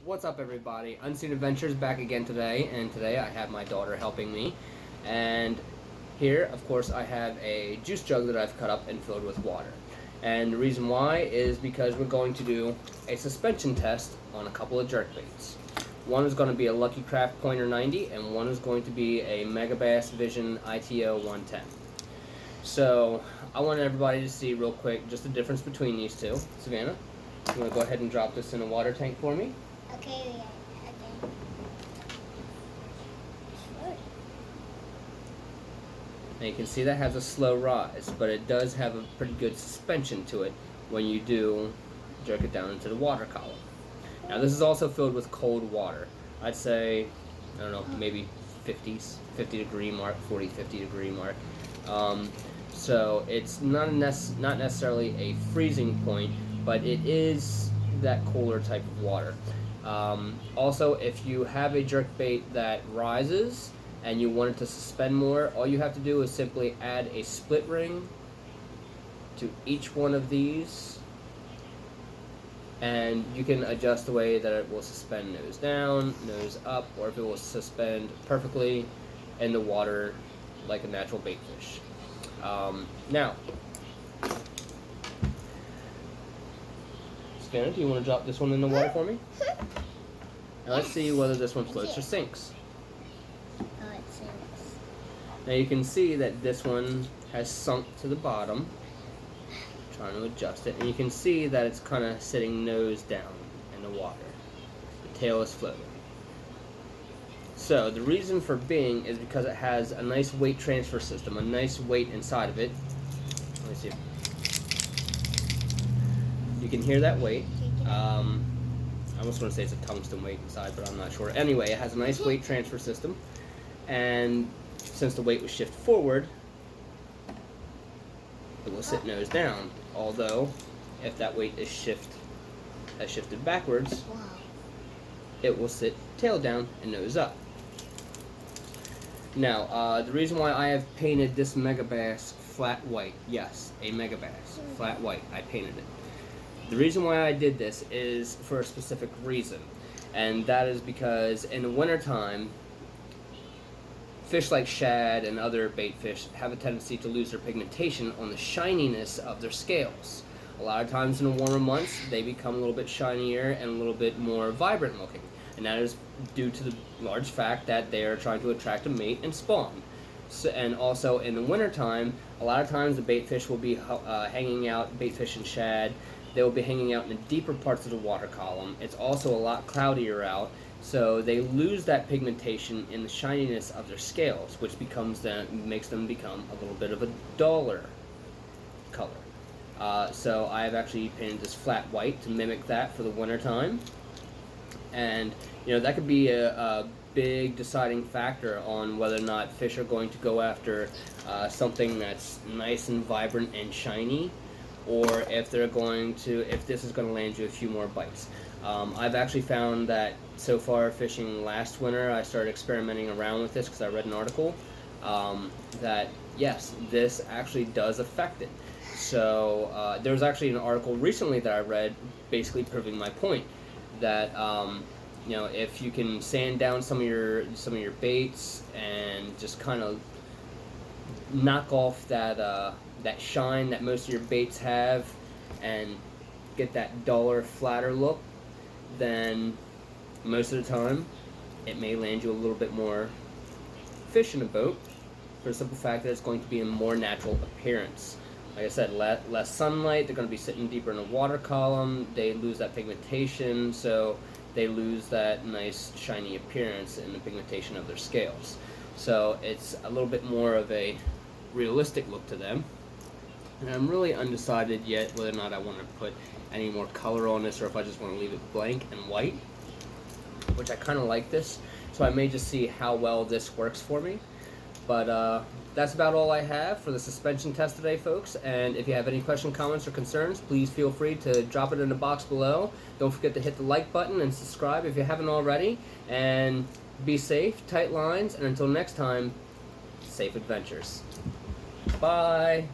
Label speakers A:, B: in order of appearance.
A: What's up, everybody? Unseen Adventures back again today, and today I have my daughter helping me. And here, of course, I have a juice jug that I've cut up and filled with water. And the reason why is because we're going to do a suspension test on a couple of jerkbaits. One is going to be a Lucky Craft Pointer 90, and one is going to be a Megabass Vision ITO 110. So I want everybody to see real quick just the difference between these two. Savannah, you want to go ahead and drop this in a water tank for me?
B: Okay, okay.
A: Now you can see that has a slow rise, but it does have a pretty good suspension to it when you do jerk it down into the water column. Now this is also filled with cold water. I'd say, I don't know, maybe 50 degree mark, 40, 50 degree mark. So it's not necessarily a freezing point, but it is that cooler type of water. Also, if you have a jerkbait that rises and you want it to suspend more, all you have to do is simply add a split ring to each one of these, and you can adjust the way that it will suspend nose down, nose up, or if it will suspend perfectly in the water like a natural bait fish. Now, Scanner, do you want to drop this one in the water for me? Now let's see whether this one floats or sinks.
B: Oh, it sinks.
A: Now you can see that this one has sunk to the bottom. Trying to adjust it, and you can see that it's kind of sitting nose down in the water. The tail is floating. So the reason for being is because it has a nice weight transfer system, a nice weight inside of it. Let me see. You can hear that weight. I almost want to say it's a tungsten weight inside, but I'm not sure. Anyway, it has a nice weight transfer system, and since the weight was shifted forward, it will sit nose down. Although, if that weight is shifted backwards, it will sit tail down and nose up. Now, the reason why I have painted this Megabass flat white, yes, a Megabass flat white, I painted it. The reason why I did this is for a specific reason, and that is because in the wintertime, fish like shad and other bait fish have a tendency to lose their pigmentation on the shininess of their scales. A lot of times in the warmer months, they become a little bit shinier and a little bit more vibrant looking, and that is due to the large fact that they are trying to attract a mate and spawn. So, and also in the wintertime, a lot of times the bait fish will be hanging out, bait fish and shad, they will be hanging out in the deeper parts of the water column. It's also a lot cloudier out, so they lose that pigmentation in the shininess of their scales, which makes them become a little bit of a duller color. So I have actually painted this flat white to mimic that for the wintertime. And you know, that could be a big deciding factor on whether or not fish are going to go after something that's nice and vibrant and shiny, or if this is going to land you a few more bites. I've actually found that so far fishing last winter, I started experimenting around with this because I read an article that yes, this actually does affect it. So there was actually an article recently that I read basically proving my point that you know, if you can sand down some of your baits and just kind of knock off that shine that most of your baits have and get that duller, flatter look, then most of the time it may land you a little bit more fish in a boat for the simple fact that it's going to be a more natural appearance. Like I said, less sunlight, they're going to be sitting deeper in the water column, they lose that pigmentation, so they lose that nice shiny appearance in the pigmentation of their scales. So it's a little bit more of a realistic look to them. And I'm really undecided yet whether or not I want to put any more color on this or if I just want to leave it blank and white, which I kind of like this, so I may just see how well this works for me. But that's about all I have for the suspension test today, folks, and if you have any questions, comments, or concerns, please feel free to drop it in the box below. Don't forget to hit the like button and subscribe if you haven't already, and be safe, tight lines, and until next time, safe adventures. Bye!